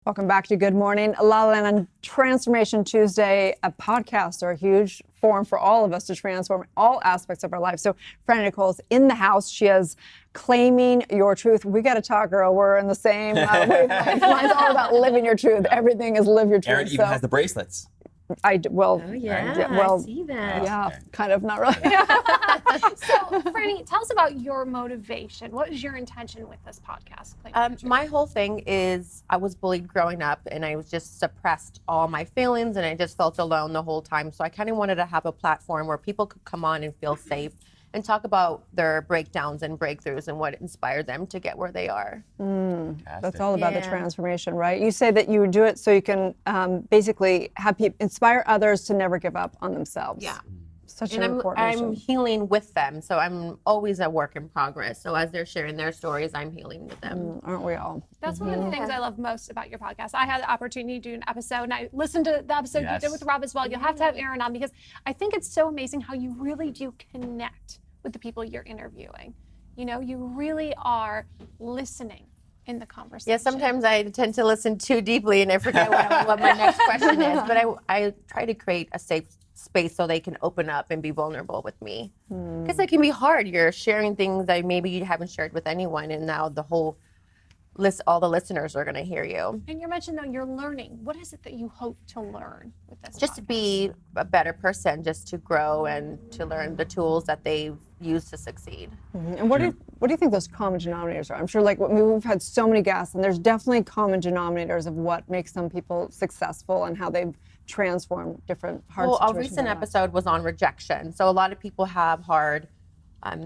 Welcome back to Good Morning LaLa. And on Transformation Tuesday, a podcast are a huge forum for all of us to transform all aspects of our life. So Franny Nicole's in the house. She is claiming your truth. We got to talk, girl. We're in the same wavelength. Mine's all about living your truth. Everything is live your truth. Erin even has the bracelets. Oh yeah, I see that. Yeah, kind of, not really. So, Franny, tell us about your motivation. What is your intention with this podcast? My whole thing is I was bullied growing up, and I was just suppressed all my feelings, and I just felt alone the whole time. So I kind of wanted to have a platform where people could come on and feel safe and talk about their breakdowns and breakthroughs and what inspired them to get where they are. That's all about the transformation, right? You say that you do it so you can basically have people inspire others to never give up on themselves. Yeah. Such And an important I'm mission. healing with them, so I'm always a work in progress. So as they're sharing their stories, I'm healing with them. Aren't we all? That's one of the things I love most about your podcast. I had the opportunity to do an episode, and I listened to the episode you did with Rob as well. You'll have to have Erin on, because I think it's so amazing how you really do connect with the people you're interviewing. You know, you really are listening in the conversation. Yeah, sometimes I tend to listen too deeply and I forget what my next question is. But I try to create a safe space so they can open up and be vulnerable with me. Because it can be hard. You're sharing things that maybe you haven't shared with anyone, and now all the listeners are going to hear you. And you mentioned, though, you're learning. What is it that you hope to learn with this Just to podcast? be a better person, just to grow and to learn the tools that they've used to succeed. And what do you think those common denominators are? I'm sure, like, we've had so many guests, and there's definitely common denominators of what makes some people successful and how they've transformed different hard situations. Well, a recent episode was on rejection. So a lot of people have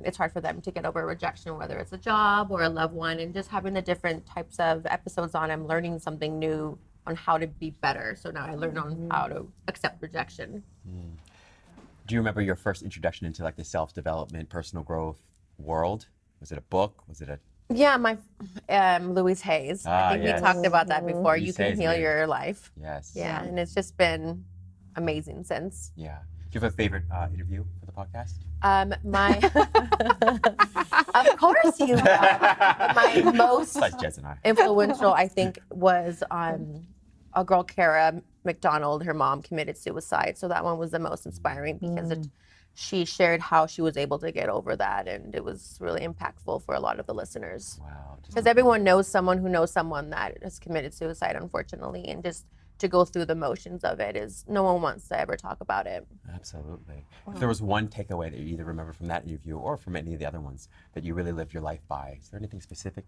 it's hard for them to get over rejection, whether it's a job or a loved one, and just having the different types of episodes on, I'm learning something new on how to be better. So now I learn on how to accept rejection. Do you remember your first introduction into like the self-development, personal growth world? Was it a book? Was it a... Yeah, my Louise Hay's. I think we talked about that before. Louise You can Hay's, heal man. your life. Yes. Yeah, and it's just been amazing since. Yeah. Do you have a favorite interview for the podcast? Of course you will. My most Besides Jez and I. influential, I think, was a girl, Kara McDonald. Her mom committed suicide, so that one was the most inspiring because she shared how she was able to get over that, and it was really impactful for a lot of the listeners. Wow. Because everyone knows someone who knows someone that has committed suicide, unfortunately, and just to go through the motions of it is no one wants to ever talk about it. Absolutely. If there was one takeaway that you either remember from that interview or from any of the other ones that you really lived your life by, is there anything specific?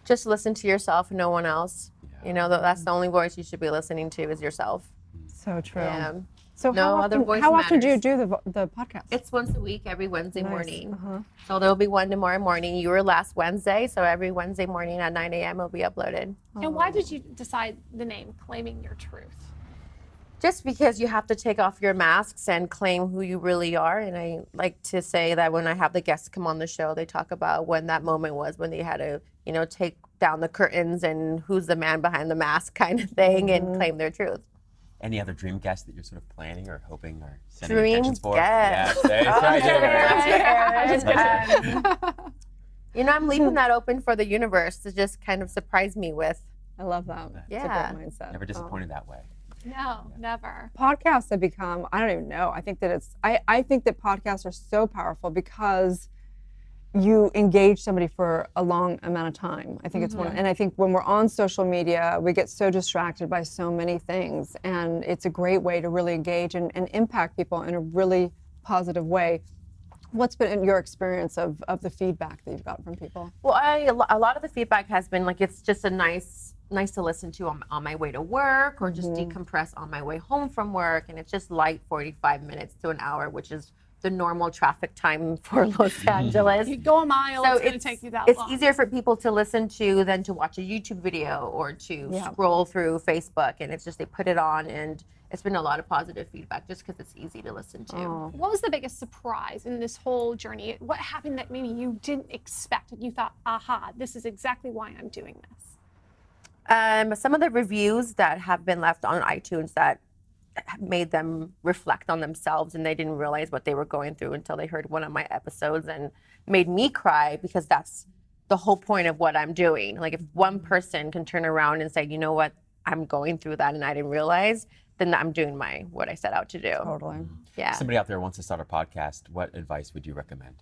Just listen to yourself and no one else. Yeah. You know, that's the only voice you should be listening to is yourself. So true. Yeah. So No other voice how often do you matters. do the podcast? It's once a week, every Wednesday Nice. morning. So there'll be one tomorrow morning. You were last Wednesday, so every Wednesday morning at 9 a.m. will be uploaded. And why did you decide the name Claiming Your Truth? Just because you have to take off your masks and claim who you really are. And I like to say that when I have the guests come on the show, they talk about when that moment was when they had to, take down the curtains and who's the man behind the mask kind of thing and claim their truth. Any other dream guests that you're sort of planning or hoping or sending Dream intentions for? guest. That's right. I'm leaving that open for the universe to just kind of surprise me with. I love that. Yeah. It's a great mindset. Never disappointed that way. No, never. Podcasts have become, I don't even know. I think that I think that podcasts are so powerful because you engage somebody for a long amount of time. I think it's and I think when we're on social media, we get so distracted by so many things, and it's a great way to really engage and impact people in a really positive way. What's been your experience of the feedback that you've gotten from people? Well, a lot of the feedback has been like it's just a nice to listen to on my way to work or just decompress on my way home from work, and it's just light 45 minutes to an hour, which is the normal traffic time for Los Angeles. You go a mile, So it's going to take you that it's long. easier for people to listen to than to watch a YouTube video or to scroll through Facebook, and it's just they put it on, and it's been a lot of positive feedback just because it's easy to listen to. What was the biggest surprise in this whole journey? What happened that maybe you didn't expect and you thought, aha, this is exactly why I'm doing this? Some of the reviews that have been left on iTunes that made them reflect on themselves, and they didn't realize what they were going through until they heard one of my episodes, and made me cry because that's the whole point of what I'm doing. Like if one person can turn around and say, you know what, I'm going through that and I didn't realize, then I'm doing what I set out to do. Totally. Yeah. Somebody out there wants to start a podcast. What advice would you recommend?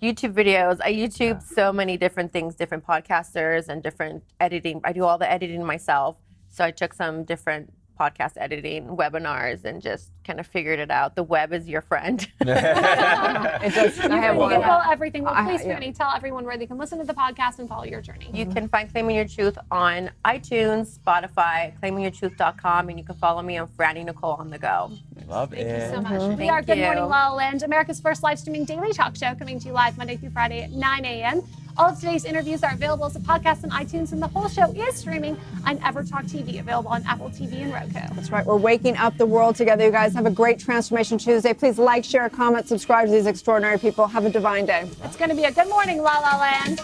YouTube videos. I YouTube so many different things, different podcasters and different editing. I do all the editing myself. So I took some different podcast editing webinars and just kind of figured it out. The web is your friend. It does. I have one. Google everything. Well, please, yeah. Franny, tell everyone where they can listen to the podcast and follow your journey. You can find Claiming Your Truth on iTunes, Spotify, claimingyourtruth.com, and you can follow me on Franny Nicole on the go. Love it. Thank you so much. We Thank are Good you. Morning La La Land, America's first live streaming daily talk show, coming to you live Monday through Friday at 9 a.m. All of today's interviews are available as a podcast on iTunes, and the whole show is streaming on EverTalk TV, available on Apple TV and Roku. That's right. We're waking up the world together. You guys have a great Transformation Tuesday. Please like, share, comment, subscribe to these extraordinary people. Have a divine day. It's going to be a good morning, La La Land.